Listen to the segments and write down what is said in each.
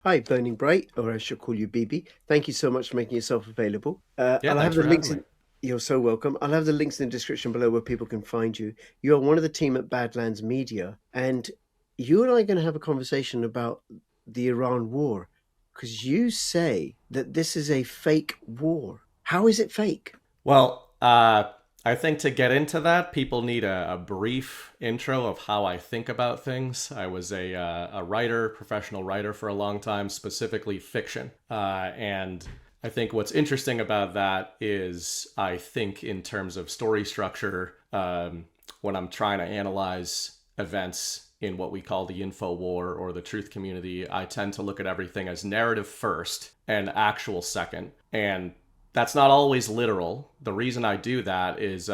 Hi, Burning Bright, or I shall call you BB. Thank you so much for making yourself available. Yeah, I'll have thanks the for having links me. in. You're so welcome. I'll have the links in the description below where people can find you. You are one of the team at Badlands Media, and you and I are going to have a conversation about the Iran war because you say that this is a fake war. How is it fake? Well, I think to get into that, people need a brief intro of how I think about things. I was a writer, professional writer for a long time, specifically fiction. And I think what's interesting about that is I think in terms of story structure, when I'm trying to analyze events in what we call the info war or the truth community, I tend to look at everything as narrative first and actual second. And that's not always literal. The reason I do that is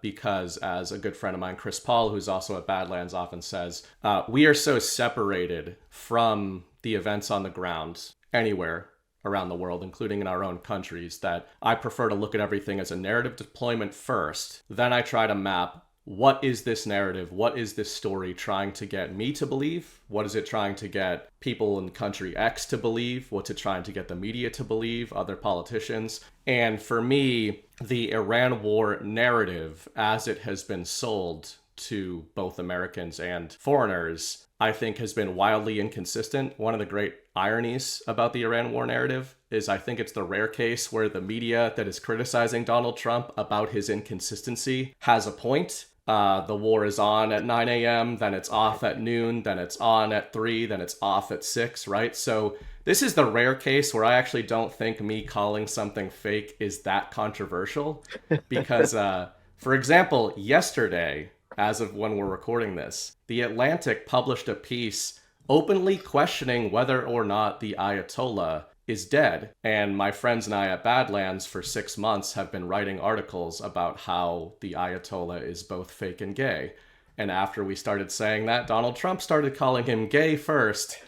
because, as a good friend of mine, Chris Paul, who's also at Badlands, often says, we are so separated from the events on the ground anywhere around the world, including in our own countries, that I prefer to look at everything as a narrative deployment first. Then I try to map what is this narrative? What is this story trying to get me to believe? What is it trying to get people in country X to believe? What's it trying to get the media to believe? Other politicians? And for me, the Iran war narrative, as it has been sold to both Americans and foreigners, I think has been wildly inconsistent. One of the great ironies about the Iran war narrative is I think it's the rare case where the media that is criticizing Donald Trump about his inconsistency has a point. The war is on at 9 a.m., then it's off at noon, then it's on at 3, then it's off at 6, right? So this is the rare case where I actually don't think me calling something fake is that controversial because, for example, yesterday, as of when we're recording this, The Atlantic published a piece openly questioning whether or not the Ayatollah is dead. And my friends and I at Badlands for 6 months have been writing articles about how the Ayatollah is both fake and gay. And after we started saying that, Donald Trump started calling him gay first.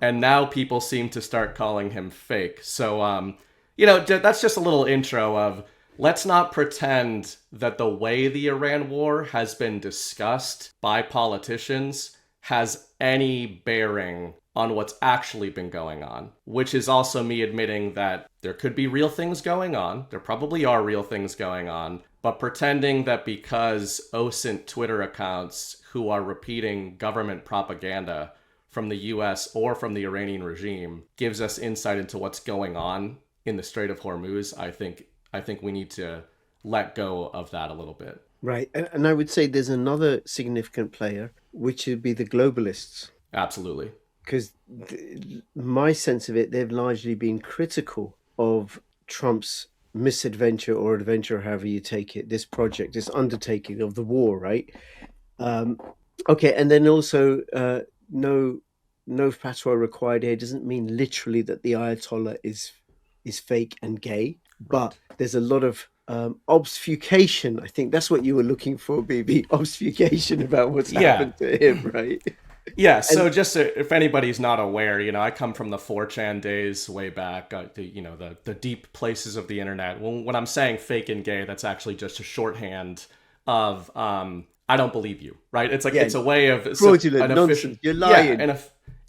And now people seem to start calling him fake. So, that's just a little intro of let's not pretend that the way the Iran war has been discussed by politicians has any bearing on what's actually been going on, which is also me admitting that there could be real things going on. There probably are real things going on, but pretending that because OSINT Twitter accounts who are repeating government propaganda from the US or from the Iranian regime gives us insight into what's going on in the Strait of Hormuz, I think we need to let go of that a little bit. Right. And I would say there's another significant player, which would be the globalists. Absolutely. Because my sense of it, they've largely been critical of Trump's misadventure or adventure, however you take it, this project, this undertaking of the war, right? Um, okay, and then also no fatwa required here doesn't mean literally that the Ayatollah is fake and gay, but Right. there's a lot of obfuscation. I think that's what you were looking for, BB. Obfuscation about what's Yeah. happened to him, right? Yeah, And so just if anybody's not aware, I come from the 4chan days way back, the deep places of the internet. When I'm saying fake and gay, that's actually just a shorthand of I don't believe you, right? It's like yeah, it's a way of so fraudulent an official, nonsense. You're yeah, lying.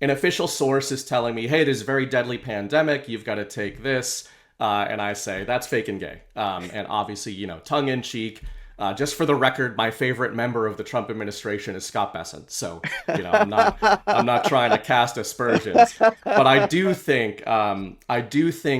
an official source is telling me, hey, there's a very deadly pandemic. You've got to take this, and I say that's fake and gay, and obviously, tongue in cheek. Just for the record, my favorite member of the Trump administration is Scott Bessent. So, I'm not trying to cast aspersions, but I do think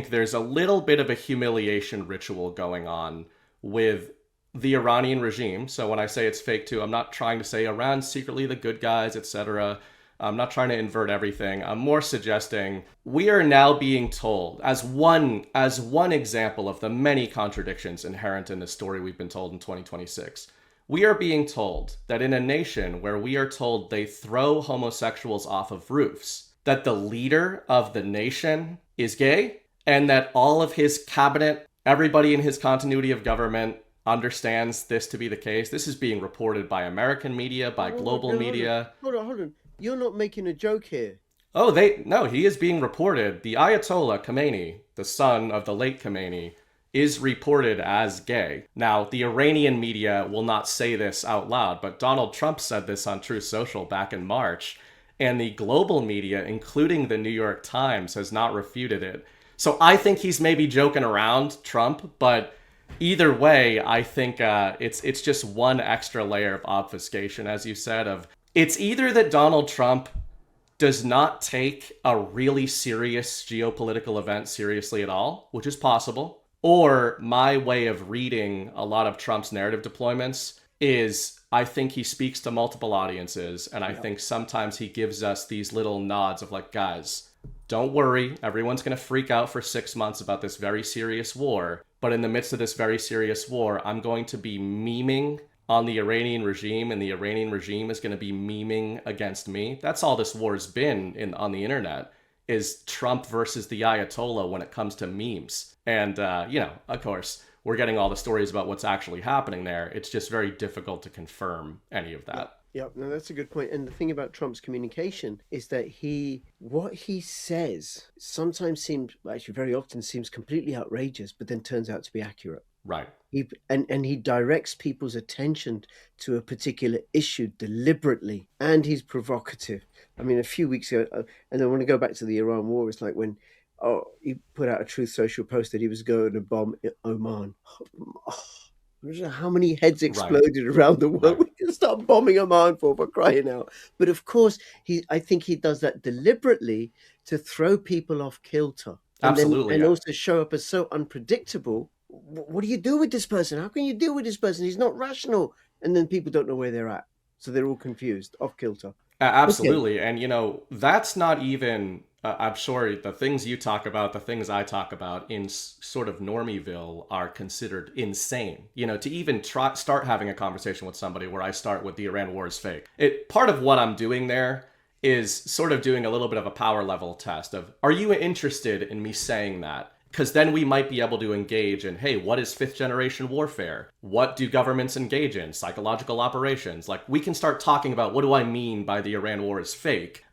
there's a little bit of a humiliation ritual going on with the Iranian regime. So when I say it's fake too, I'm not trying to say Iran's secretly the good guys, etc. I'm not trying to invert everything. I'm more suggesting we are now being told as one example of the many contradictions inherent in the story we've been told in 2026. We are being told that in a nation where we are told they throw homosexuals off of roofs, that the leader of the nation is gay and that all of his cabinet, everybody in his continuity of government understands this to be the case. This is being reported by American media, by Hold on, global no, hold on, media. hold on, hold on. You're not making a joke here. Oh, no, he is being reported. The Ayatollah Khomeini, the son of the late Khomeini, is reported as gay. Now, the Iranian media will not say this out loud, but Donald Trump said this on Truth Social back in March. and the global media, including the New York Times, has not refuted it. So I think he's maybe joking around, Trump, but either way, I think it's just one extra layer of obfuscation, as you said. Of it's either that Donald Trump does not take a really serious geopolitical event seriously at all, which is possible, or my way of reading a lot of Trump's narrative deployments is I think he speaks to multiple audiences, and I think sometimes he gives us these little nods of like, guys, don't worry, everyone's going to freak out for 6 months about this very serious war, but in the midst of this very serious war, I'm going to be memeing on the Iranian regime, and the Iranian regime is going to be memeing against me. That's all this war's been on the internet, is Trump versus the Ayatollah when it comes to memes. And, of course, we're getting all the stories about what's actually happening there. It's just very difficult to confirm any of that. Yeah, no, that's a good point. And the thing about Trump's communication is that what he says sometimes seems, actually very often seems completely outrageous, but then turns out to be accurate. Right. He directs people's attention to a particular issue deliberately, and he's provocative. I mean, a few weeks ago, and I want to go back to the Iran war. It's like when he put out a Truth Social post that he was going to bomb Oman. I don't know how many heads exploded around the world. We can start bombing Oman for crying out. But of course, I think he does that deliberately to throw people off kilter. Absolutely. And also show up as so unpredictable. What do you do with this person? How can you deal with this person? He's not rational. And then people don't know where they're at. So they're all confused, off kilter. Absolutely. Okay. And, that's not even, I'm sure the things you talk about, the things I talk about in sort of Normieville are considered insane. To even start having a conversation with somebody where I start with the Iran war is fake. Part of what I'm doing there is sort of doing a little bit of a power level test of, are you interested in me saying that? Because then we might be able to engage in, hey, what is fifth generation warfare? What do governments engage in? Psychological operations. Like, we can start talking about, what do I mean by the Iran war is fake?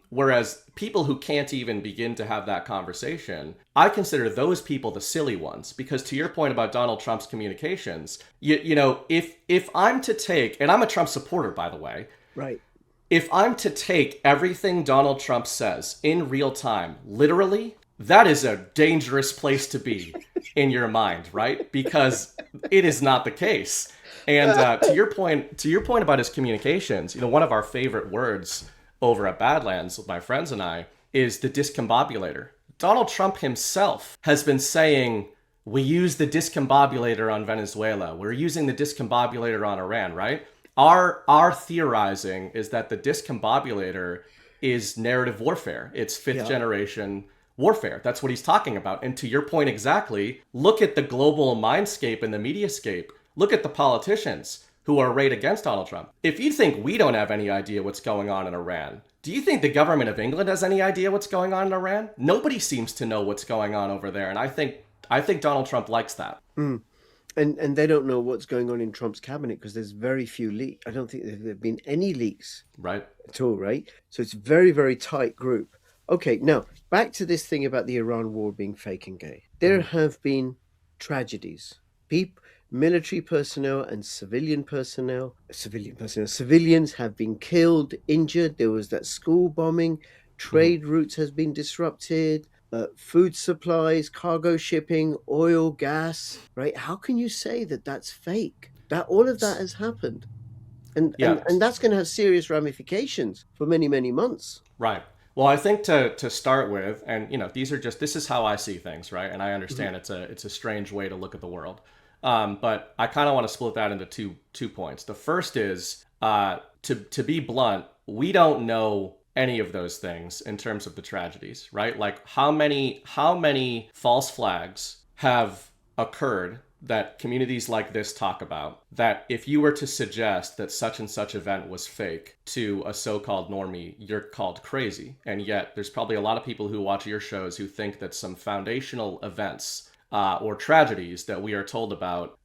Whereas people who can't even begin to have that conversation, I consider those people the silly ones. Because to your point about Donald Trump's communications, if I'm to take, and I'm a Trump supporter, by the way. Right. If I'm to take everything Donald Trump says in real time, literally, that is a dangerous place to be in your mind, right? Because it is not the case. And to your point about his communications, one of our favorite words over at Badlands with my friends and I is the discombobulator. Donald Trump himself has been saying, we use the discombobulator on Venezuela. We're using the discombobulator on Iran, right? Our theorizing is that the discombobulator is narrative warfare. It's fifth generation warfare. That's what he's talking about. And to your point exactly, look at the global mindscape and the mediascape. Look at the politicians who are arrayed against Donald Trump. If you think we don't have any idea what's going on in Iran, do you think the government of England has any idea what's going on in Iran? Nobody seems to know what's going on over there. And I think Donald Trump likes that. Mm. And they don't know what's going on in Trump's cabinet because there's very few leaks. I don't think there have been any leaks at all, right? So it's a very, very tight group. Okay, now back to this thing about the Iran war being fake and gay. There have been tragedies. Military personnel and civilians have been killed, injured. There was that school bombing. Trade routes has been disrupted. Food supplies, cargo shipping, oil, gas, right? How can you say that that's fake? That all of that has happened. And that's going to have serious ramifications for many, many months. Right. Well, I think to start with, and this is how I see things, right? And I understand it's a strange way to look at the world, but I kind of want to split that into two points. The first is to be blunt, we don't know any of those things in terms of the tragedies, right? Like how many false flags have occurred that communities like this talk about, that if you were to suggest that such and such event was fake to a so-called normie, you're called crazy. And yet there's probably a lot of people who watch your shows who think that some foundational events or tragedies that we are told about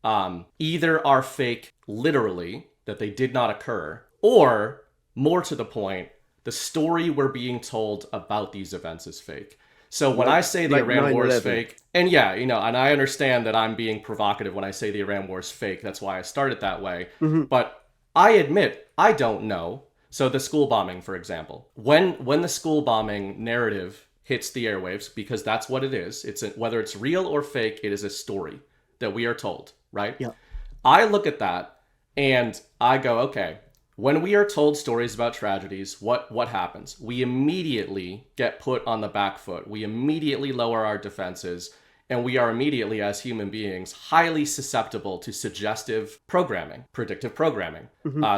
either are fake literally, that they did not occur, or more to the point, the story we're being told about these events is fake. So when I say the Iran war is fake, and and I understand that I'm being provocative when I say the Iran war is fake. That's why I started that way. Mm-hmm. But I admit I don't know. So the school bombing, for example, when the school bombing narrative hits the airwaves, because that's what it is, whether it's real or fake, it is a story that we are told, right? Yeah. I look at that and I go, okay, when we are told stories about tragedies, what happens? We immediately get put on the back foot. We immediately lower our defenses, and we are immediately, as human beings, highly susceptible to suggestive programming, predictive programming.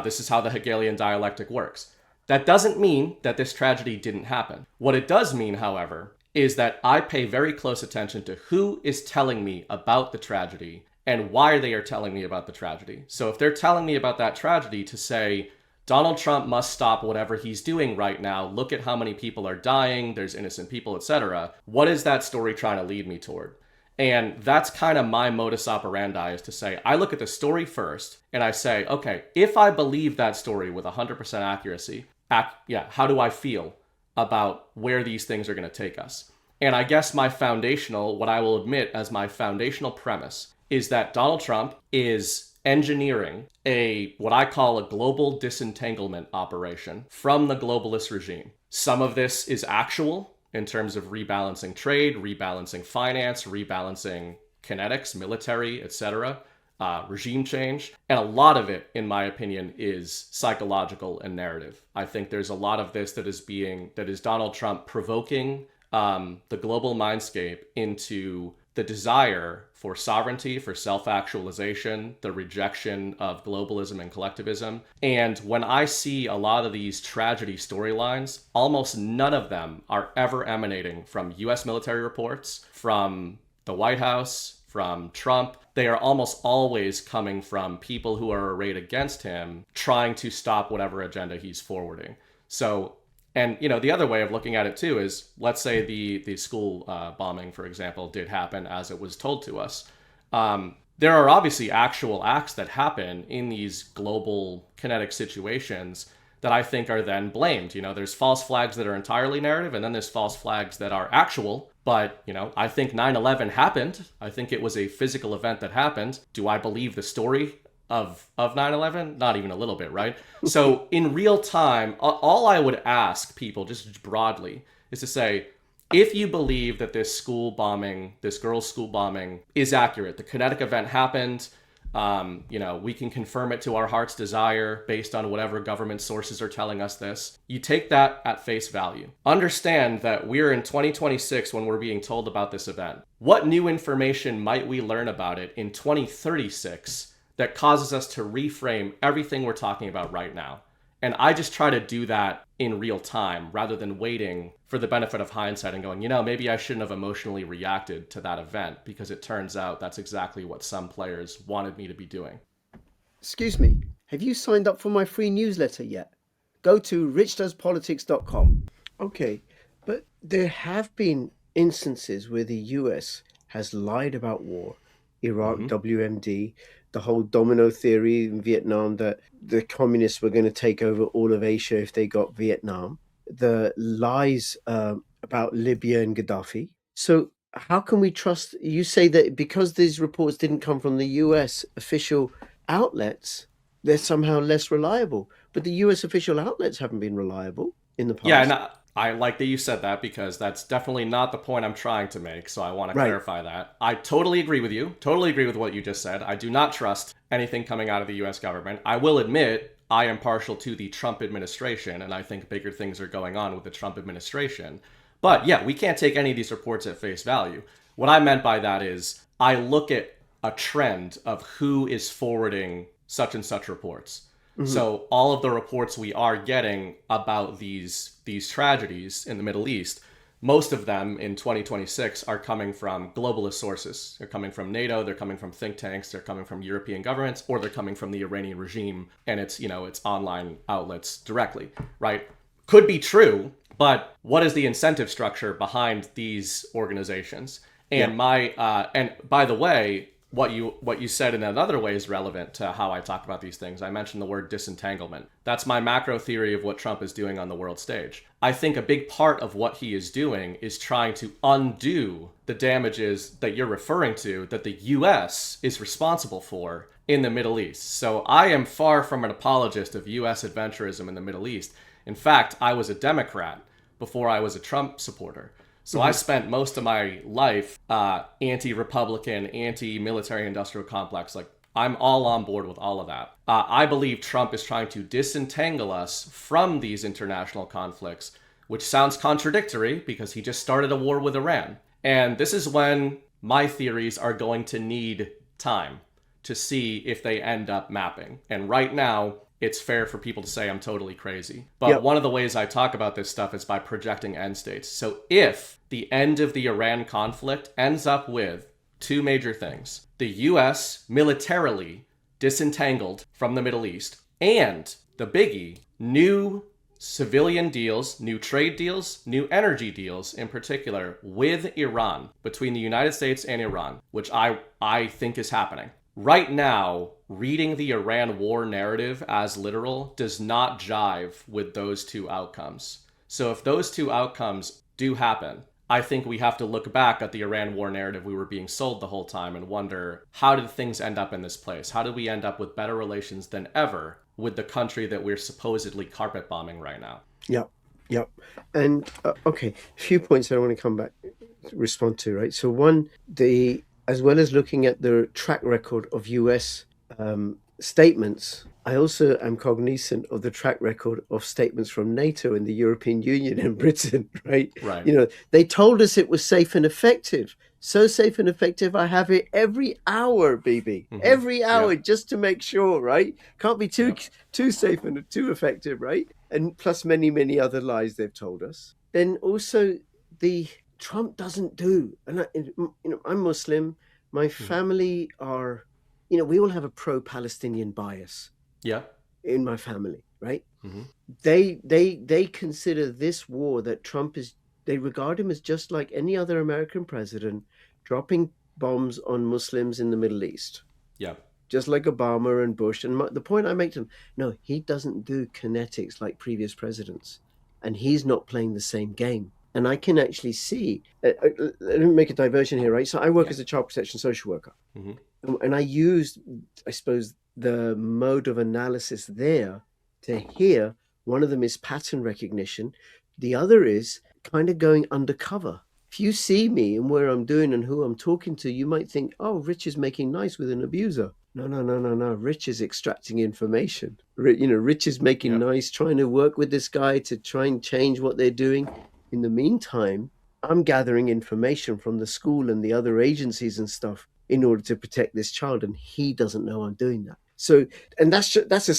This is how the Hegelian dialectic works. That doesn't mean that this tragedy didn't happen. What it does mean, however, is that I pay very close attention to who is telling me about the tragedy and why they are telling me about the tragedy. So if they're telling me about that tragedy to say, Donald Trump must stop whatever he's doing right now, look at how many people are dying, there's innocent people, etc., what is that story trying to lead me toward? And that's kind of my modus operandi, is to say, I look at the story first and I say, okay, if I believe that story with 100% accuracy, how do I feel about where these things are going to take us? And I guess what I will admit as my foundational premise is that Donald Trump is engineering what I call a global disentanglement operation from the globalist regime. Some of this is actual in terms of rebalancing trade, rebalancing finance, rebalancing kinetics, military, etc., regime change. And a lot of it, in my opinion, is psychological and narrative. I think there's a lot of this that is Donald Trump provoking the global mindscape into the desire for sovereignty, for self-actualization, the rejection of globalism and collectivism. And when I see a lot of these tragedy storylines, almost none of them are ever emanating from US military reports, from the White House, from Trump. They are almost always coming from people who are arrayed against him, trying to stop whatever agenda he's forwarding. So, and, the other way of looking at it, too, is, let's say the school bombing, for example, did happen as it was told to us. There are obviously actual acts that happen in these global kinetic situations that I think are then blamed. There's false flags that are entirely narrative, and then there's false flags that are actual. But, I think 9/11 happened. I think it was a physical event that happened. Do I believe the story of 9/11? Not even a little bit, right? So in real time, all I would ask people, just broadly, is to say, if you believe that this girl's school bombing is accurate, the kinetic event happened, we can confirm it to our heart's desire based on whatever government sources are telling us this. You take that at face value. Understand that we're in 2026 when we're being told about this event. What new information might we learn about it in 2036 that causes us to reframe everything we're talking about right now? And I just try to do that in real time rather than waiting for the benefit of hindsight and going, maybe I shouldn't have emotionally reacted to that event, because it turns out that's exactly what some players wanted me to be doing. Excuse me, have you signed up for my free newsletter yet? Go to richdoespolitics.com. Okay, but there have been instances where the US has lied about war. Iraq, WMD, the whole domino theory in Vietnam, that the communists were going to take over all of Asia if they got Vietnam, the lies about Libya and Gaddafi. So how can we trust? You say that because these reports didn't come from the US official outlets, they're somehow less reliable. But the US official outlets haven't been reliable in the past. Yeah, and I like that you said that, because that's definitely not the point I'm trying to make. So I want to clarify that. I totally agree with you. Totally agree with what you just said. I do not trust anything coming out of the US government. I will admit I am partial to the Trump administration, and I think bigger things are going on with the Trump administration. But yeah, we can't take any of these reports at face value. What I meant by that is I look at a trend of who is forwarding such and such reports. So all of the reports we are getting about these tragedies in the Middle East, most of them in 2026 are coming from globalist sources. They're coming from NATO, they're coming from think tanks, they're coming from European governments, or they're coming from the Iranian regime and its online outlets directly, right? Could be true, but what is the incentive structure behind these organizations? And and by the way, what you said in another way is relevant to how I talk about these things. I mentioned the word disentanglement. That's my macro theory of what Trump is doing on the world stage. I think a big part of what he is doing is trying to undo the damages that you're referring to that the US is responsible for in the Middle East. So I am far from an apologist of US adventurism in the Middle East. In fact, I was a Democrat before I was a Trump supporter. So I spent most of my life anti-Republican, anti-military industrial complex. Like, I'm all on board with all of that. I believe Trump is trying to disentangle us from these international conflicts, which sounds contradictory because he just started a war with Iran. And this is when my theories are going to need time to see if they end up mapping. And right now, it's fair for people to say I'm totally crazy. But one of the ways I talk about this stuff is by projecting end states. So if the end of the Iran conflict ends up with two major things: the US militarily disentangled from the Middle East, and the biggie, new civilian deals, new trade deals, new energy deals in particular with Iran, between the United States and Iran, which I think is happening. Right now, reading the Iran war narrative as literal does not jive with those two outcomes. So if those two outcomes do happen, I think we have to look back at the Iran war narrative we were being sold the whole time and wonder, how did things end up in this place? How did we end up with better relations than ever with the country that we're supposedly carpet bombing right now? Yep. And okay, a few points I want to come back respond to, right? So one, as well as looking at the track record of US statements, I also am cognizant of the track record of statements from NATO and the European Union and Britain, right? Right. You know, they told us it was safe and effective. So safe and effective, I have it every hour, BB. Every hour, just to make sure, right? Can't be too safe and too effective, right? And plus many other lies they've told us. Then also the Trump doesn't do, and I'm Muslim. My family are, we all have a pro-Palestinian bias. In my family, right? They consider this war that Trump is. They regard him as just like any other American president, dropping bombs on Muslims in the Middle East. Just like Obama and Bush. And the point I make to them, no, he doesn't do kinetics like previous presidents, and he's not playing the same game. And I can actually see, let me make a diversion here, right? So I work as a child protection social worker. And I used, I suppose, the mode of analysis there to hear. One of them is pattern recognition. The other is kind of going undercover. If you see me and where I'm doing and who I'm talking to, you might think, oh, Rich is making nice with an abuser. No. Rich is extracting information. Rich is making nice, trying to work with this guy to try and change what they're doing. In the meantime, I'm gathering information from the school and the other agencies and stuff in order to protect this child, and he doesn't know I'm doing that. So, and that's a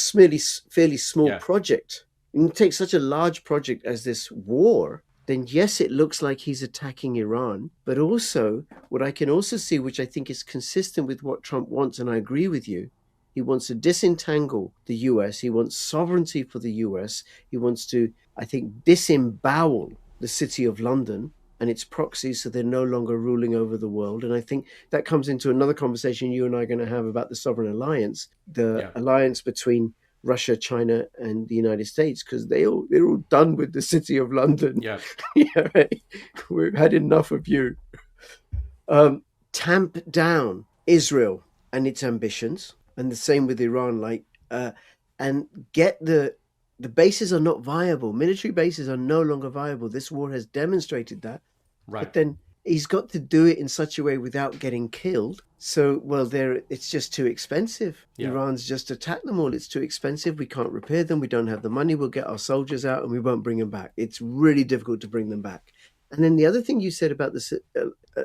fairly small project. And you take such a large project as this war, then yes, it looks like he's attacking Iran. But also, what I can also see, which I think is consistent with what Trump wants, and I agree with you, he wants to disentangle the US. He wants sovereignty for the US. He wants to, I think, disembowel the city of London and its proxies, so they're no longer ruling over the world. And I think that comes into another conversation you and I are going to have about the sovereign alliance, the alliance between Russia, China, and the United States, because they're all done with the city of London. Right? We've had enough of you. Tamp down Israel and its ambitions, and the same with Iran, and get the bases are not viable. Military bases are no longer viable. This war has demonstrated that. Right. But then he's got to do it in such a way without getting killed. So, it's just too expensive. Iran's just attacked them all. It's too expensive. We can't repair them. We don't have the money. We'll get our soldiers out and we won't bring them back. It's really difficult to bring them back. And then the other thing you said about this,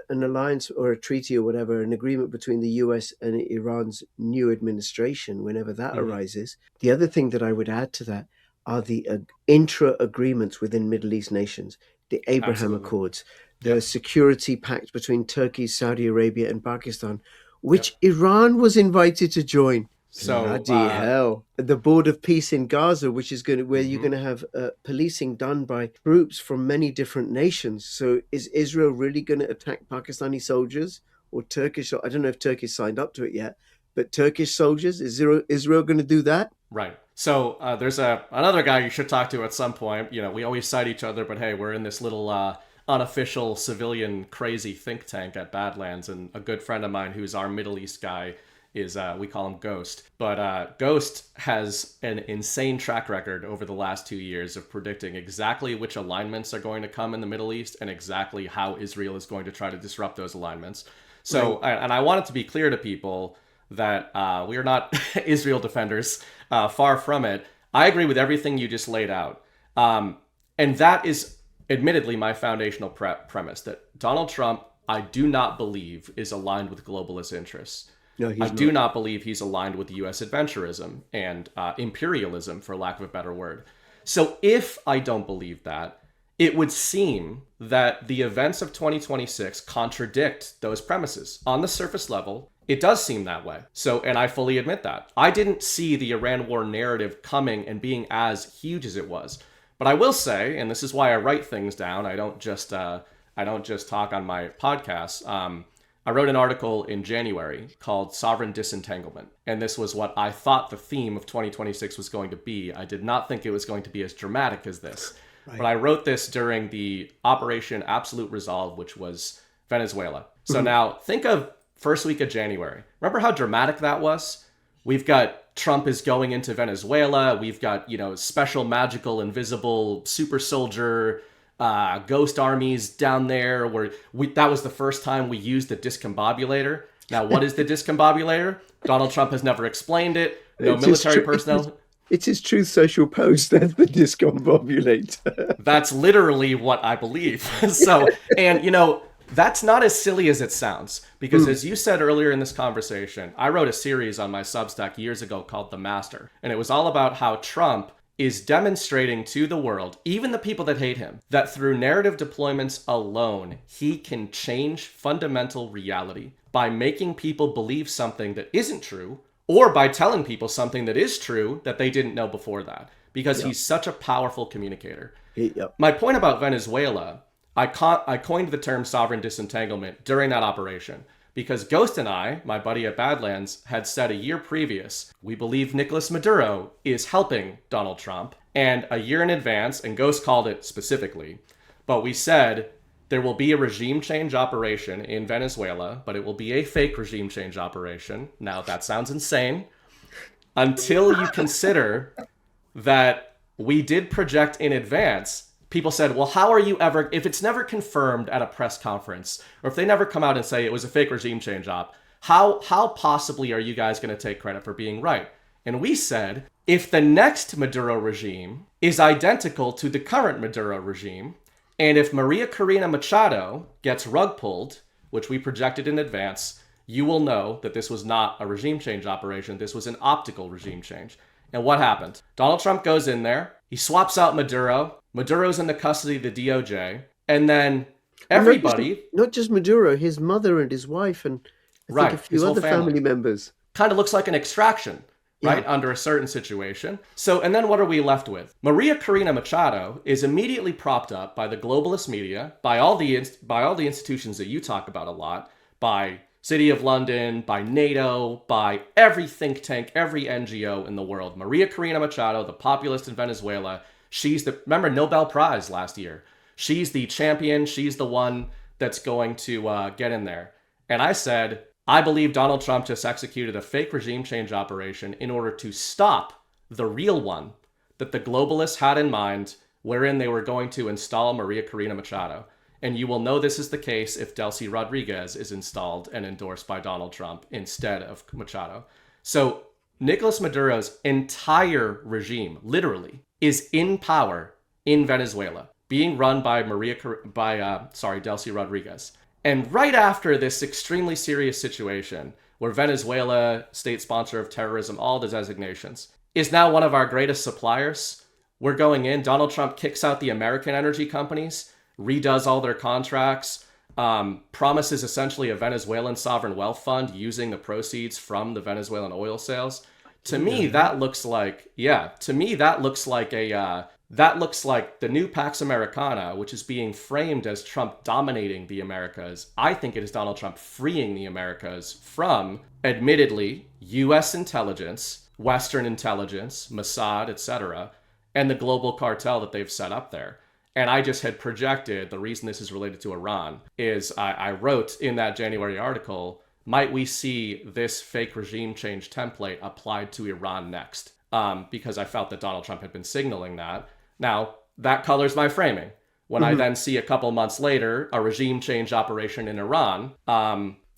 an alliance or a treaty or whatever, an agreement between the US and Iran's new administration, whenever that arises. The other thing that I would add to that are the intra-agreements within Middle East nations, the Abraham Accords, the security pact between Turkey, Saudi Arabia, and Pakistan, which Iran was invited to join. So bloody hell! The Board of Peace in Gaza, which is where you're going to have policing done by troops from many different nations. So is Israel really going to attack Pakistani soldiers or Turkish, I don't know if Turkey signed up to it yet, but Turkish soldiers, is Israel going to do that? Right. So there's another guy you should talk to at some point. You know, we always cite each other, but hey, we're in this little unofficial civilian crazy think tank at Badlands, and a good friend of mine who's our Middle East guy is, we call him Ghost. But Ghost has an insane track record over the last 2 years of predicting exactly which alignments are going to come in the Middle East and exactly how Israel is going to try to disrupt those alignments. So, right. And I want it to be clear to people that we are not Israel defenders, far from it. I agree with everything you just laid out. And that is admittedly my foundational premise, that Donald Trump, I do not believe, is aligned with globalist interests. No, he's not. Do not believe he's aligned with U.S. adventurism and imperialism, for lack of a better word. So if I don't believe that, it would seem that the events of 2026 contradict those premises. On the surface level, it does seem that way. So, and I fully admit that. I didn't see the Iran war narrative coming and being as huge as it was. But I will say, and this is why I write things down, I don't just talk on my podcasts. I wrote an article in January called Sovereign Disentanglement. And this was what I thought the theme of 2026 was going to be. I did not think it was going to be as dramatic as this. Right. But I wrote this during the Operation Absolute Resolve, which was Venezuela. So now think of first week of January. Remember how dramatic that was? We've got Trump is going into Venezuela. We've got, special, magical, invisible, super soldier, ghost armies down there. That was the first time we used the Discombobulator. Now, what is the Discombobulator? Donald Trump has never explained it. No military personnel. It's his Truth Social post. That's the Discombobulate. That's literally what I believe. So, and that's not as silly as it sounds, because as you said earlier in this conversation, I wrote a series on my Substack years ago called The Master, and it was all about how Trump is demonstrating to the world, even the people that hate him, that through narrative deployments alone, he can change fundamental reality by making people believe something that isn't true, or by telling people something that is true that they didn't know before that, because he's such a powerful communicator. My point about Venezuela, I coined the term sovereign disentanglement during that operation because Ghost and I, my buddy at Badlands, had said a year previous, we believe Nicolas Maduro is helping Donald Trump, and a year in advance, and Ghost called it specifically, but we said there will be a regime change operation in Venezuela, but it will be a fake regime change operation. Now, that sounds insane until you consider that we did project in advance. People said, well, how are you ever, if it's never confirmed at a press conference, or if they never come out and say it was a fake regime change op, how possibly are you guys going to take credit for being right? And we said, if the next Maduro regime is identical to the current Maduro regime, and if Maria Corina Machado gets rug pulled, which we projected in advance, you will know that this was not a regime change operation. This was an optical regime change. And what happened? Donald Trump goes in there. He swaps out Maduro. Maduro's in the custody of the DOJ. And then everybody... Not just Maduro, his mother and his wife and I think a few other family members. Kind of looks like an extraction, right? Under a certain situation. So, and then what are we left with? Maria Corina Machado is immediately propped up by the globalist media, by all the institutions that you talk about a lot, by City of London, by NATO, by every think tank, every NGO in the world. Maria Corina Machado, the populist in Venezuela, remember Nobel Prize last year. She's the champion. She's the one that's going to get in there. And I said, I believe Donald Trump just executed a fake regime change operation in order to stop the real one that the globalists had in mind, wherein they were going to install Maria Corina Machado. And you will know this is the case if Delcy Rodriguez is installed and endorsed by Donald Trump instead of Machado. So Nicolas Maduro's entire regime, literally, is in power in Venezuela, being run by Delcy Rodriguez. And right after this extremely serious situation, where Venezuela, state sponsor of terrorism, all the designations, is now one of our greatest suppliers, we're going in, Donald Trump kicks out the American energy companies, redoes all their contracts, promises essentially a Venezuelan sovereign wealth fund using the proceeds from the Venezuelan oil sales. To me, that looks like a that looks like the new Pax Americana, which is being framed as Trump dominating the Americas. I think it is Donald Trump freeing the Americas from, admittedly, U.S. intelligence, Western intelligence, Mossad, etc., and the global cartel that they've set up there. And I just had projected, the reason this is related to Iran is I wrote in that January article, might we see this fake regime change template applied to Iran next? Because I felt that Donald Trump had been signaling that. Now, that colors my framing. When I then see a couple months later a regime change operation in Iran,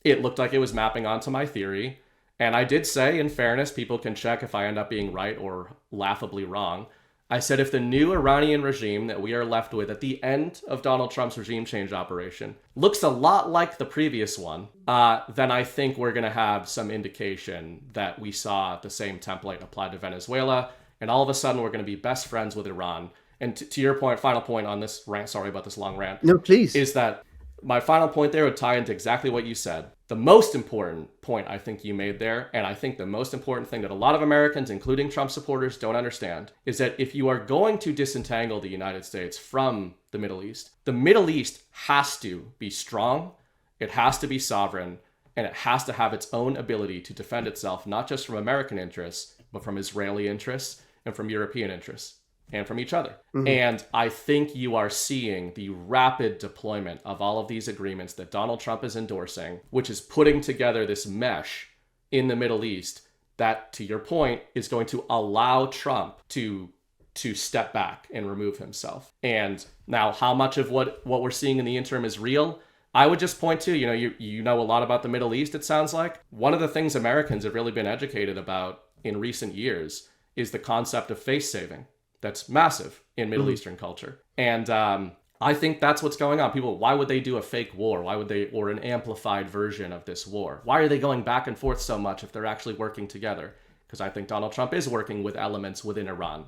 it looked like it was mapping onto my theory. And I did say, in fairness, people can check if I end up being right or laughably wrong. I said if the new Iranian regime that we are left with at the end of Donald Trump's regime change operation looks a lot like the previous one, then I think we're going to have some indication that we saw the same template applied to Venezuela, and all of a sudden we're going to be best friends with Iran. And to your point, final point on this rant, sorry about this long rant. No, please. Is that my final point there would tie into exactly what you said. The most important point I think you made there, and I think the most important thing that a lot of Americans, including Trump supporters, don't understand, is that if you are going to disentangle the United States from the Middle East has to be strong, it has to be sovereign, and it has to have its own ability to defend itself, not just from American interests, but from Israeli interests and from European interests. And from each other. And I think you are seeing the rapid deployment of all of these agreements that Donald Trump is endorsing, which is putting together this mesh in the Middle East that, to your point, is going to allow Trump to step back and remove himself. And now how much of what we're seeing in the interim is real? I would just point to, you know a lot about the Middle East, it sounds like. One of the things Americans have really been educated about in recent years is the concept of face saving. That's massive in Middle Eastern culture. And I think that's what's going on. People, why would they do a fake war? Why would they, or an amplified version of this war? Why are they going back and forth so much if they're actually working together? Because I think Donald Trump is working with elements within Iran.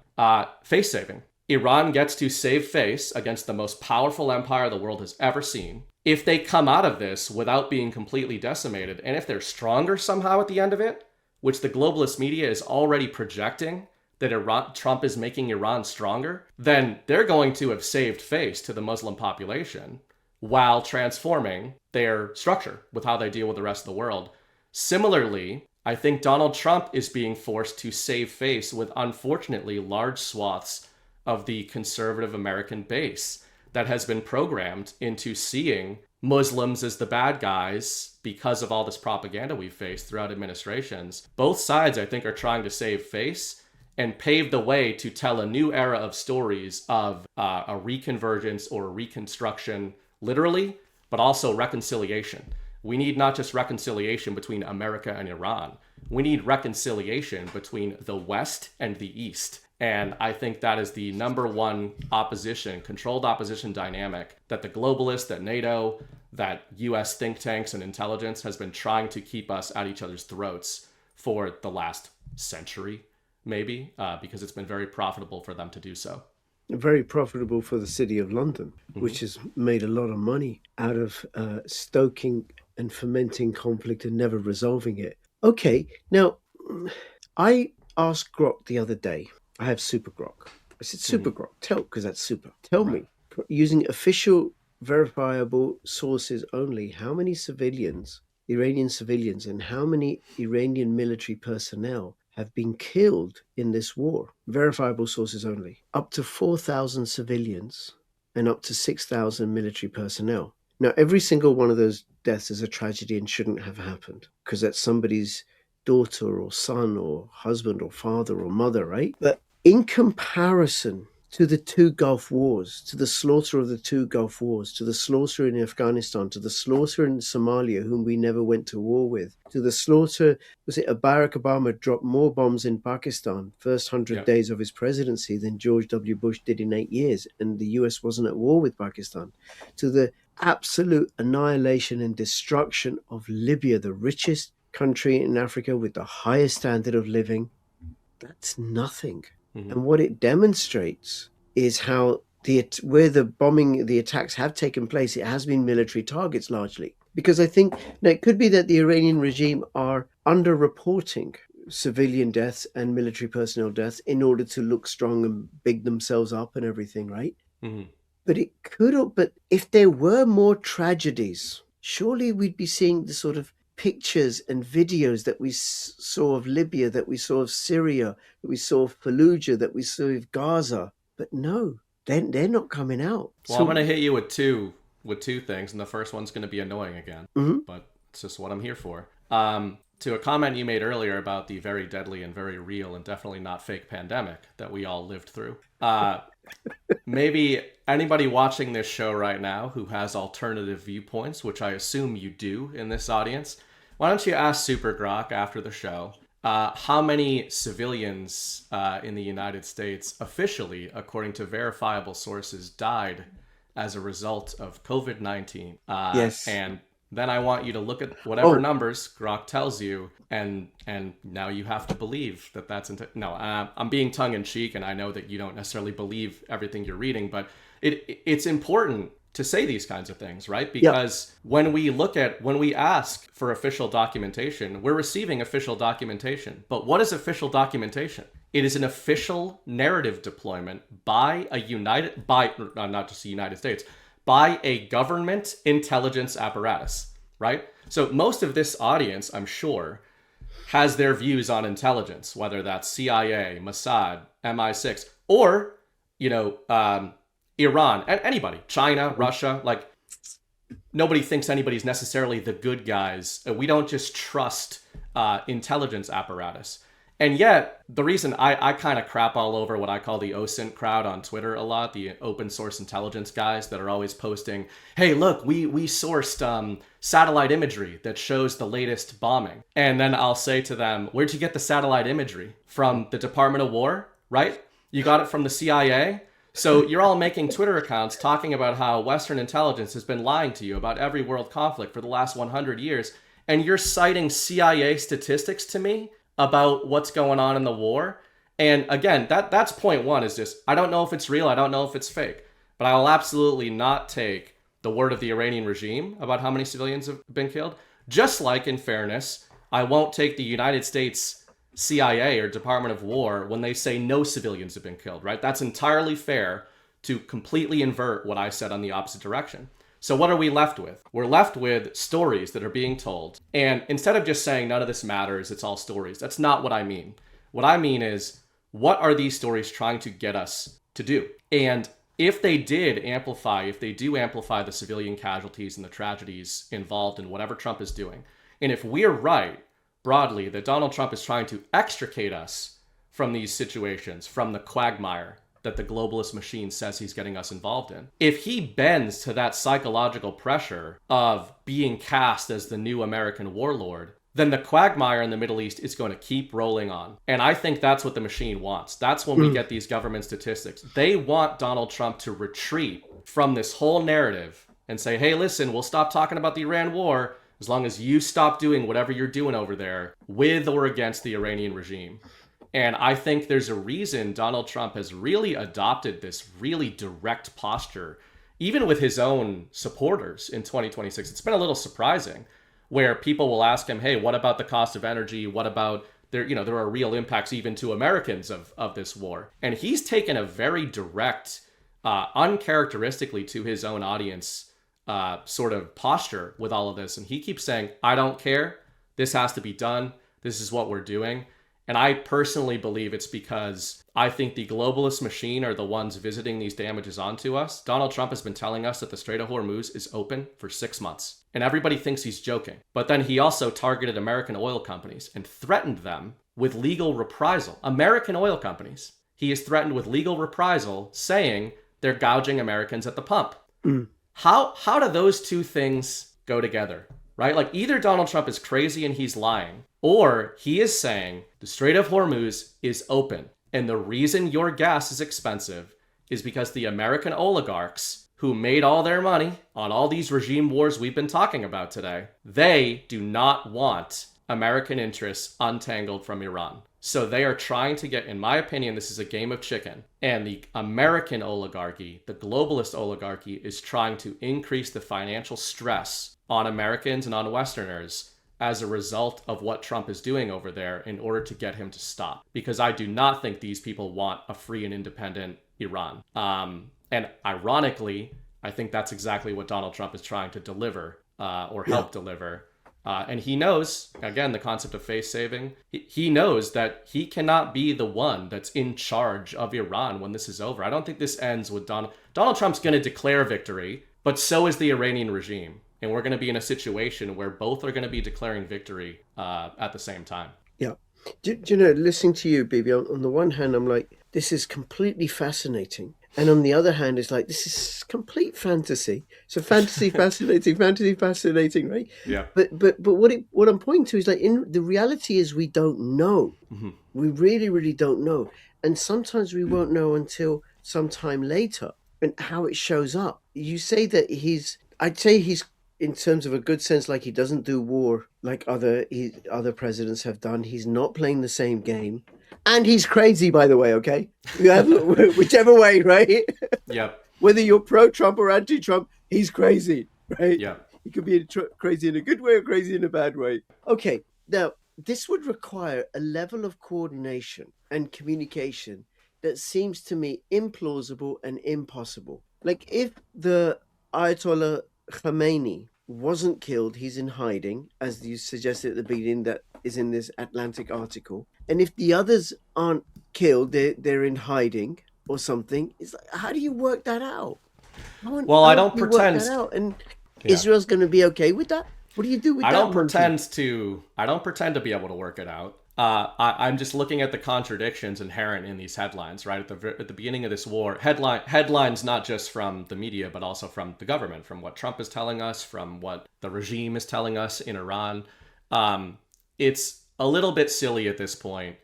Face saving. Iran gets to save face against the most powerful empire the world has ever seen. If they come out of this without being completely decimated, and if they're stronger somehow at the end of it, which the globalist media is already projecting, that Trump is making Iran stronger, then they're going to have saved face to the Muslim population while transforming their structure with how they deal with the rest of the world. Similarly, I think Donald Trump is being forced to save face with, unfortunately, large swaths of the conservative American base that has been programmed into seeing Muslims as the bad guys because of all this propaganda we've faced throughout administrations. Both sides, I think, are trying to save face and pave the way to tell a new era of stories of a reconvergence or a reconstruction, literally, but also reconciliation. We need not just reconciliation between America and Iran. We need reconciliation between the West and the East. And I think that is the number one opposition, controlled opposition dynamic that the globalists, that NATO, that US think tanks and intelligence has been trying to keep us at each other's throats for the last century. Maybe, because it's been very profitable for them to do so. Very profitable for the City of London, which has made a lot of money out of stoking and fomenting conflict and never resolving it. Okay, now, I asked Grok the other day, I have Super Grok. I said, Super Grok, because that's super. Tell me, using official verifiable sources only, how many civilians, Iranian civilians, and how many Iranian military personnel have been killed in this war? Verifiable sources only. Up to 4,000 civilians and up to 6,000 military personnel. Now, every single one of those deaths is a tragedy and shouldn't have happened because that's somebody's daughter or son or husband or father or mother, right? But in comparison to the two Gulf Wars, to the slaughter of the two Gulf Wars, to the slaughter in Afghanistan, to the slaughter in Somalia, whom we never went to war with, to the slaughter, was it Barack Obama dropped more bombs in Pakistan, first 100 days of his presidency, than George W. Bush did in 8 years, and the US wasn't at war with Pakistan, to the absolute annihilation and destruction of Libya, the richest country in Africa with the highest standard of living. That's nothing. And what it demonstrates is how where the attacks have taken place, it has been military targets largely. Because I think now it could be that the Iranian regime are underreporting civilian deaths and military personnel deaths in order to look strong and big themselves up and everything, right? Mm-hmm. But it could, but if there were more tragedies, surely we'd be seeing the sort of pictures and videos that we saw of Libya, that we saw of Syria, that we saw of Fallujah, that we saw of Gaza. But no, they're not coming out. Well, I'm going to hit you with two things, and the first one's going to be annoying again, but it's just what I'm here for. To a comment you made earlier about the very deadly and very real and definitely not fake pandemic that we all lived through. Maybe anybody watching this show right now who has alternative viewpoints, which I assume you do in this audience, why don't you ask Super Grok after the show how many civilians in the United States officially, according to verifiable sources, died as a result of COVID-19? Yes. And then I want you to look at whatever numbers Grok tells you, and now you have to believe that that's... I'm being tongue-in-cheek, and I know that you don't necessarily believe everything you're reading, but it's important to say these kinds of things, right? Because when we ask for official documentation, we're receiving official documentation. But what is official documentation? It is an official narrative deployment by not just the United States, by a government intelligence apparatus, right? So most of this audience, I'm sure, has their views on intelligence, whether that's CIA, Mossad, MI6, or, Iran, and anybody, China, Russia, like nobody thinks anybody's necessarily the good guys. We don't just trust intelligence apparatus. And yet, the reason I kind of crap all over what I call the OSINT crowd on Twitter a lot, the open source intelligence guys that are always posting, hey, look, we sourced satellite imagery that shows the latest bombing. And then I'll say to them, where'd you get the satellite imagery? From the Department of War, right? You got it from the CIA? So you're all making Twitter accounts talking about how Western intelligence has been lying to you about every world conflict for the last 100 years. And you're citing CIA statistics to me about what's going on in the war. And again, that's point one, is just, I don't know if it's real, I don't know if it's fake, but I will absolutely not take the word of the Iranian regime about how many civilians have been killed. Just like, in fairness, I won't take the United States CIA or Department of War when they say no civilians have been killed, right? That's entirely fair to completely invert what I said on the opposite direction. So what are we left with? We're left with stories that are being told. And instead of just saying none of this matters, it's all stories, that's not what I mean. What I mean is, what are these stories trying to get us to do? And if they do amplify the civilian casualties and the tragedies involved in whatever Trump is doing, and if we're right, broadly, that Donald Trump is trying to extricate us from these situations, from the quagmire that the globalist machine says he's getting us involved in. If he bends to that psychological pressure of being cast as the new American warlord, then the quagmire in the Middle East is going to keep rolling on. And I think that's what the machine wants. That's when we get these government statistics. They want Donald Trump to retreat from this whole narrative and say, hey, listen, we'll stop talking about the Iran war as long as you stop doing whatever you're doing over there with or against the Iranian regime. And I think there's a reason Donald Trump has really adopted this really direct posture, even with his own supporters in 2026. It's been a little surprising, where people will ask him, hey, what about the cost of energy? What about there are real impacts even to Americans of this war? And he's taken a very direct, uncharacteristically to his own audience, sort of posture with all of this. And he keeps saying, I don't care. This has to be done. This is what we're doing. And I personally believe it's because I think the globalist machine are the ones visiting these damages onto us. Donald Trump has been telling us that the Strait of Hormuz is open for 6 months. And everybody thinks he's joking. But then he also targeted American oil companies and threatened them with legal reprisal. American oil companies. He is threatened with legal reprisal, saying they're gouging Americans at the pump. How do those two things go together? Right? Like, either Donald Trump is crazy and he's lying, or he is saying the Strait of Hormuz is open. And the reason your gas is expensive is because the American oligarchs who made all their money on all these regime wars we've been talking about today, they do not want American interests untangled from Iran. So they are trying to get, in my opinion, this is a game of chicken. And the American oligarchy, the globalist oligarchy, is trying to increase the financial stress on Americans and on Westerners as a result of what Trump is doing over there in order to get him to stop. Because I do not think these people want a free and independent Iran. And ironically, I think that's exactly what Donald Trump is trying to deliver or help deliver. And he knows, again, the concept of face saving, he knows that he cannot be the one that's in charge of Iran when this is over. I don't think this ends with Donald Trump's going to declare victory, but so is the Iranian regime. And we're going to be in a situation where both are going to be declaring victory at the same time. Yeah. Do you know, listening to you, Bibi, on the one hand, I'm like, this is completely fascinating. And on the other hand, it's like, this is complete fantasy. So fantasy fascinating, right? Yeah. But what I'm pointing to is like, in the reality is we don't know. Mm-hmm. We really, really don't know. And sometimes we won't know until sometime later and how it shows up. You say that I'd say he's, in terms of a good sense, like he doesn't do war like other presidents have done. He's not playing the same game. And he's crazy, by the way, okay? Whichever way, right? Yeah. Whether you're pro-Trump or anti-Trump, he's crazy, right? Yeah. He could be crazy in a good way or crazy in a bad way. Okay, now, this would require a level of coordination and communication that seems to me implausible and impossible. Like, if the Ayatollah Khamenei wasn't killed, he's in hiding, as you suggested at the beginning, that is in this Atlantic article. And if the others aren't killed, they're in hiding or something. It's like, how do you work that out? I don't pretend. And Israel's going to be okay with that? What do you do with that? I don't pretend to be able to work it out. I'm just looking at the contradictions inherent in these headlines, right? At the beginning of this war, headlines not just from the media, but also from the government, from what Trump is telling us, from what the regime is telling us in Iran. It's a little bit silly at this point.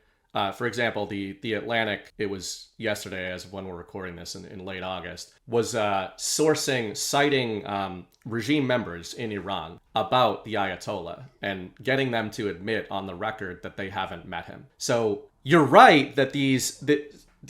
For example, the Atlantic, it was yesterday, as of when we're recording this in late August, was citing regime members in Iran about the Ayatollah and getting them to admit on the record that they haven't met him. So you're right that the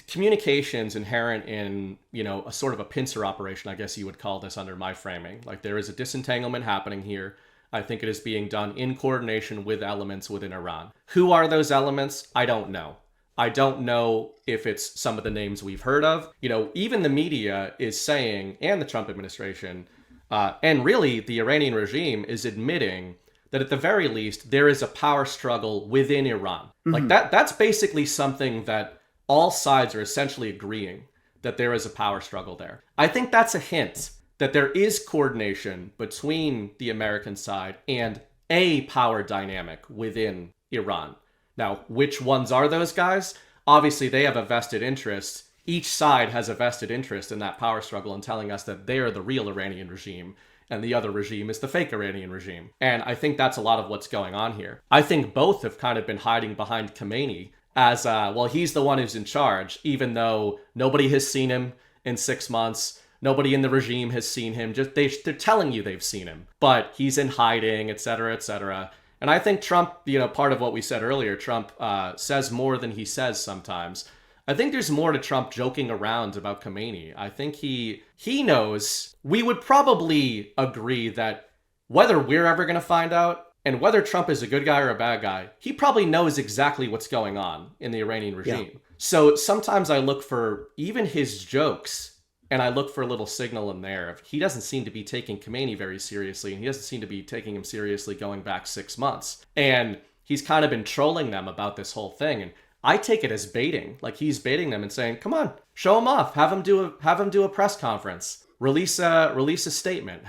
communications inherent in, a sort of a pincer operation, I guess you would call this under my framing. Like, there is a disentanglement happening here. I think it is being done in coordination with elements within Iran. Who are those elements? I don't know. I don't know if it's some of the names we've heard of. Even the media is saying, and the Trump administration, and really the Iranian regime is admitting that at the very least, there is a power struggle within Iran. Mm-hmm. Like that's basically something that all sides are essentially agreeing that there is a power struggle there. I think that's a hint that there is coordination between the American side and a power dynamic within Iran. Now, which ones are those guys? Obviously, they have a vested interest. Each side has a vested interest in that power struggle and telling us that they're the real Iranian regime and the other regime is the fake Iranian regime. And I think that's a lot of what's going on here. I think both have kind of been hiding behind Khamenei as, he's the one who's in charge, even though nobody has seen him in 6 months. Nobody in the regime has seen him. Just they're telling you they've seen him, but he's in hiding, et cetera, et cetera. And I think Trump, part of what we said earlier, Trump says more than he says sometimes. I think there's more to Trump joking around about Khamenei. I think he knows. We would probably agree that whether we're ever going to find out and whether Trump is a good guy or a bad guy, he probably knows exactly what's going on in the Iranian regime. Yeah. So sometimes I look for even his jokes. And I look for a little signal in there. He doesn't seem to be taking Khamenei very seriously, and he doesn't seem to be taking him seriously going back 6 months. And he's kind of been trolling them about this whole thing. And I take it as baiting. Like, he's baiting them and saying, come on, show him off. Have him do a press conference. Release a statement.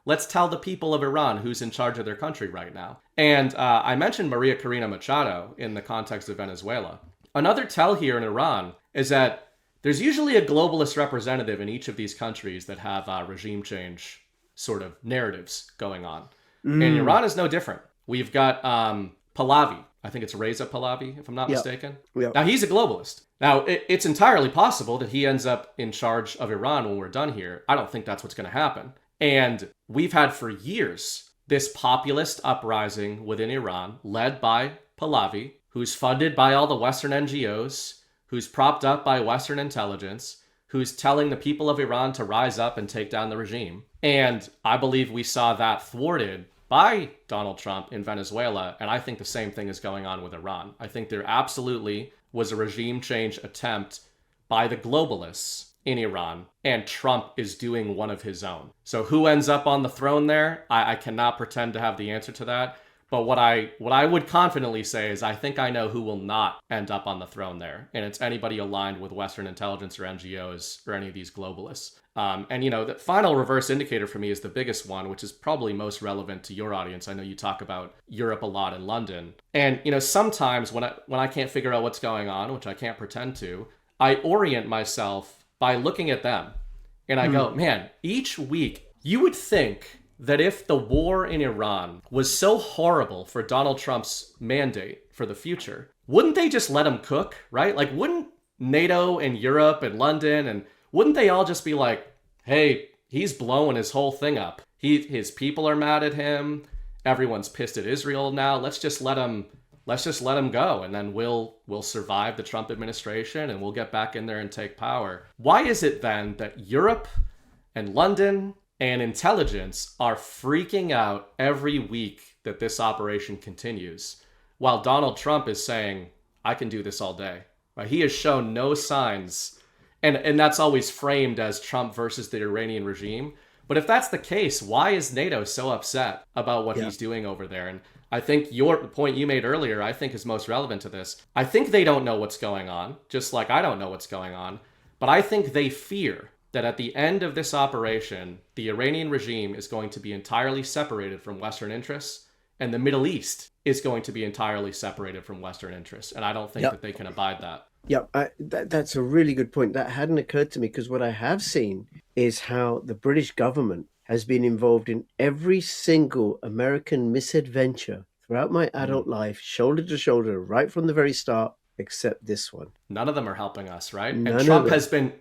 Let's tell the people of Iran who's in charge of their country right now. And I mentioned Maria Corina Machado in the context of Venezuela. Another tell here in Iran is that there's usually a globalist representative in each of these countries that have regime change sort of narratives going on. And Iran is no different. We've got Pahlavi. I think it's Reza Pahlavi, if I'm not mistaken. Yep. Now, he's a globalist. Now, it's entirely possible that he ends up in charge of Iran when we're done here. I don't think that's what's going to happen. And we've had for years this populist uprising within Iran led by Pahlavi, who's funded by all the Western NGOs, who's propped up by Western intelligence, who's telling the people of Iran to rise up and take down the regime. And I believe we saw that thwarted by Donald Trump in Venezuela. And I think the same thing is going on with Iran. I think there absolutely was a regime change attempt by the globalists in Iran, and Trump is doing one of his own. So who ends up on the throne there? I cannot pretend to have the answer to that. But what I would confidently say is I think I know who will not end up on the throne there. And it's anybody aligned with Western intelligence or NGOs or any of these globalists. And, you know, the final reverse indicator for me is the biggest one, which is probably most relevant to your audience. I know you talk about Europe a lot in London. And, you know, sometimes when I can't figure out what's going on, which I can't pretend to, I orient myself by looking at them. And I go, man, each week you would think that if the war in Iran was so horrible for Donald Trump's mandate for the future, wouldn't they just let him cook, right? Like, wouldn't NATO and Europe and London, and wouldn't they all just be like, hey, he's blowing his whole thing up. His people are mad at him. Everyone's pissed at Israel now. Let's just let him go, and then we'll survive the Trump administration and we'll get back in there and take power. Why is it then that Europe and London and intelligence are freaking out every week that this operation continues, while Donald Trump is saying, I can do this all day? Right? He has shown no signs, and that's always framed as Trump versus the Iranian regime. But if that's the case, why is NATO so upset about what he's doing over there? And I think the point you made earlier, I think is most relevant to this. I think they don't know what's going on, just like I don't know what's going on. But I think they fear that at the end of this operation, the Iranian regime is going to be entirely separated from Western interests, and the Middle East is going to be entirely separated from Western interests. And I don't think that they can abide that. Yeah, that's a really good point. That hadn't occurred to me, because what I have seen is how the British government has been involved in every single American misadventure throughout my adult life, shoulder to shoulder, right from the very start, except this one. None of them are helping us, right? And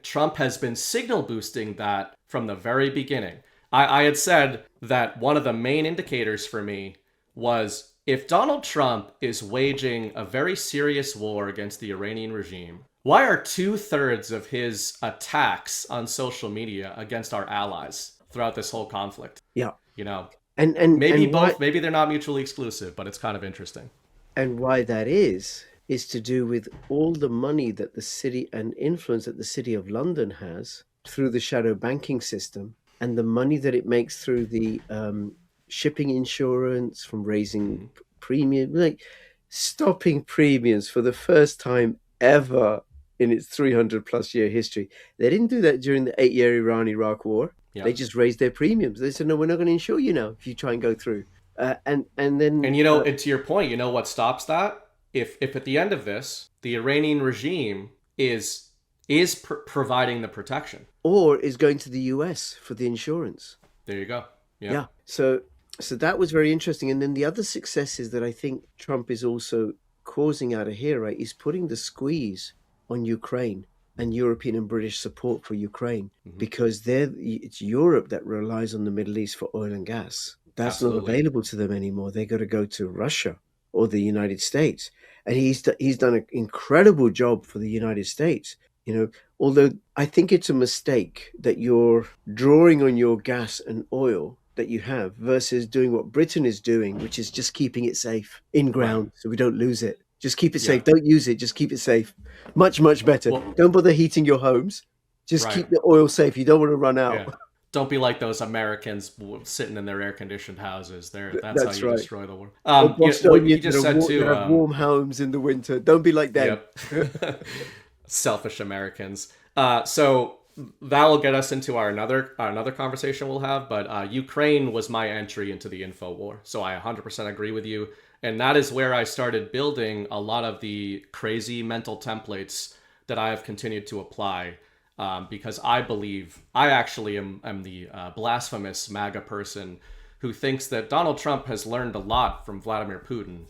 Trump has been signal boosting that from the very beginning. I had said that one of the main indicators for me was if Donald Trump is waging a very serious war against the Iranian regime, why are 2/3 of his attacks on social media against our allies throughout this whole conflict? Yeah. You know, and maybe why, both, maybe they're not mutually exclusive, but it's kind of interesting. And why that is to do with all the money that the city and influence that the City of London has through the shadow banking system, and the money that it makes through the shipping insurance from raising premium, like stopping premiums for the first time ever in its 300 plus year history. They didn't do that during the 8-year Iran-Iraq war. Yeah. They just raised their premiums. They said, no, we're not going to insure you now if you try and go through. And you know, and to your point, you know what stops that? If at the end of this, the Iranian regime is providing the protection, or is going to the US for the insurance. There you go. Yeah. So that was very interesting. And then the other successes that I think Trump is also causing out of here, right, is putting the squeeze on Ukraine and European and British support for Ukraine, because it's Europe that relies on the Middle East for oil and gas. That's not available to them anymore. They got to go to Russia or the United States. And he's done an incredible job for the United States. You know, although I think it's a mistake that you're drawing on your gas and oil that you have versus doing what Britain is doing, which is just keeping it safe in ground so we don't lose it. Just keep it safe. Don't use it. Just keep it safe. Much, much better. Well, don't bother heating your homes. Just keep the oil safe. You don't want to run out. Yeah. Don't be like those Americans sitting in their air-conditioned houses. That's how you destroy the world. What you just said too. Have warm homes in the winter. Don't be like them. Yep. Selfish Americans. So that will get us into another conversation we'll have. But Ukraine was my entry into the info war. So I 100% agree with you. And that is where I started building a lot of the crazy mental templates that I have continued to apply. Because I believe I actually am the blasphemous MAGA person who thinks that Donald Trump has learned a lot from Vladimir Putin,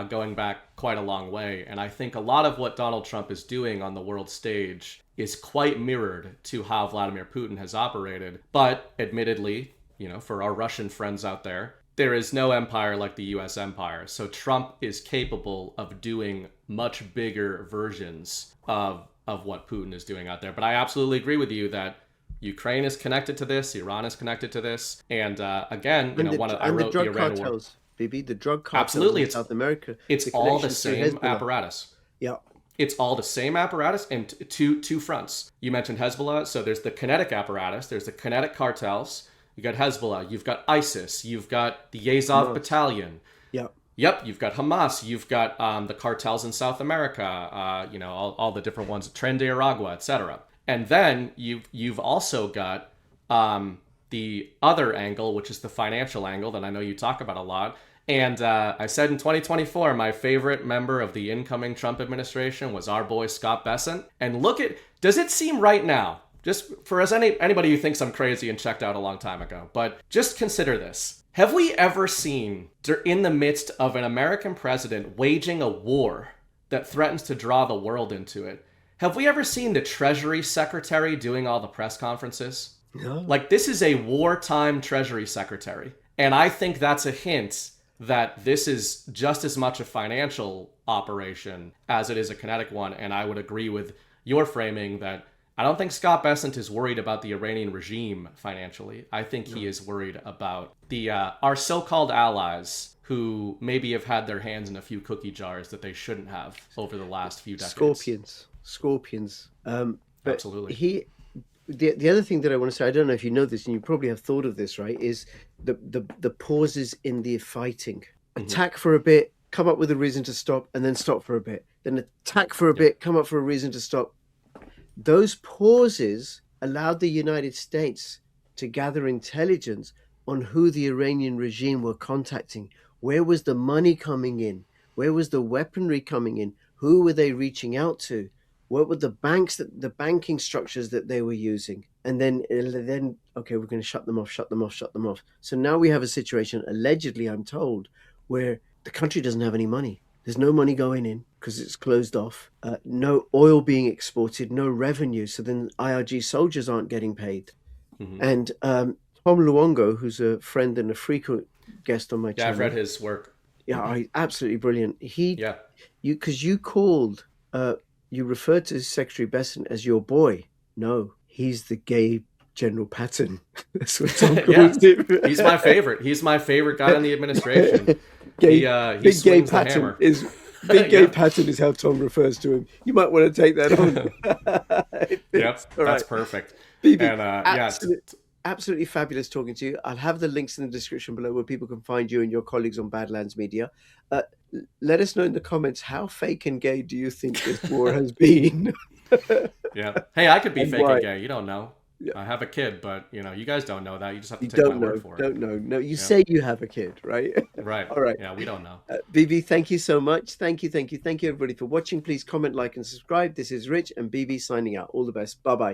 going back quite a long way. And I think a lot of what Donald Trump is doing on the world stage is quite mirrored to how Vladimir Putin has operated. But admittedly, you know, for our Russian friends out there, there is no empire like the US empire. So Trump is capable of doing much bigger versions of what Putin is doing out there. But I absolutely agree with you that Ukraine is connected to this. Iran is connected to this. And again, And I the wrote the drug Iran war. cartels, BB, the drug cartels Absolutely, in South America, it's the all the connections to same Hezbollah. apparatus. Yeah. It's all the same apparatus and two fronts. You mentioned Hezbollah, so there's the kinetic apparatus, there's the kinetic cartels. You got Hezbollah, you've got ISIS, you've got the Azov Battalion. Yeah. Yep, you've got Hamas, you've got the cartels in South America, all the different ones, Tren de Aragua, etc. And then you've also got the other angle, which is the financial angle that I know you talk about a lot. And I said in 2024, my favorite member of the incoming Trump administration was our boy Scott Bessent. And does it seem right now, just for anybody who thinks I'm crazy and checked out a long time ago, but just consider this. Have we ever seen, in the midst of an American president waging a war that threatens to draw the world into it, have we ever seen the Treasury Secretary doing all the press conferences? No. Like, this is a wartime Treasury Secretary. And I think that's a hint that this is just as much a financial operation as it is a kinetic one. And I would agree with your framing that I don't think Scott Bessent is worried about the Iranian regime financially. I think he is worried about our so-called allies who maybe have had their hands in a few cookie jars that they shouldn't have over the last few decades. Scorpions. But absolutely. The other thing that I want to say, I don't know if you know this, and you probably have thought of this, right, is the pauses in the fighting. Attack for a bit, come up with a reason to stop, and then stop for a bit. Then attack for a bit, come up for a reason to stop. Those pauses allowed the United States to gather intelligence on who the Iranian regime were contacting. Where was the money coming in? Where was the weaponry coming in? Who were they reaching out to? What were the banking structures that they were using? And then, okay, we're going to shut them off. So now we have a situation, allegedly, I'm told, where the country doesn't have any money. There's no money going in because it's closed off. No oil being exported, no revenue. So then IRG soldiers aren't getting paid. And Tom Luongo, who's a friend and a frequent guest on my channel. Yeah, I've read his work. Yeah, absolutely brilliant. Because you called... you referred to Secretary Bessent as your boy. No, he's the gay General Patton. That's what Tom calls him. He's my favorite. He's my favorite guy in the administration. Big gay Patton is big gay Patton is how Tom refers to him. You might want to take that on. Yep, that's perfect. BB, and absolutely fabulous talking to you. I'll have the links in the description below where people can find you and your colleagues on Badlands Media. Let us know in the comments, how fake and gay do you think this war has been? Yeah. Hey, I could be fake and gay. You don't know. Yeah. I have a kid, but you guys don't know that. You just have to take my word for it. Don't know. No, you say you have a kid, right? Right. All right. Yeah, we don't know. BB, thank you so much. Thank you, everybody, for watching. Please comment, like, and subscribe. This is Rich and BB signing out. All the best. Bye-bye.